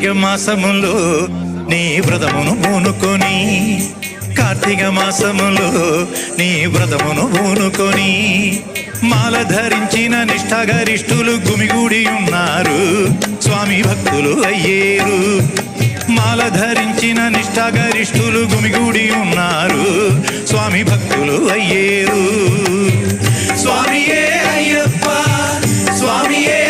కార్తీక మాసములో నీ వ్రతమును పూనుకొని, కార్తీక మాసములో నీ వ్రతమును పూనుకొని, మాల ధరించిన నిష్ఠాగరిష్ఠులు గుమిగూడి ఉన్నారు, స్వామి భక్తులు అయ్యేరు. మాల ధరించిన నిష్ఠాగరిష్ఠులు గుమిగూడి ఉన్నారు, స్వామి భక్తులు అయ్యేరు. స్వామియే అయ్యప్ప, స్వామియే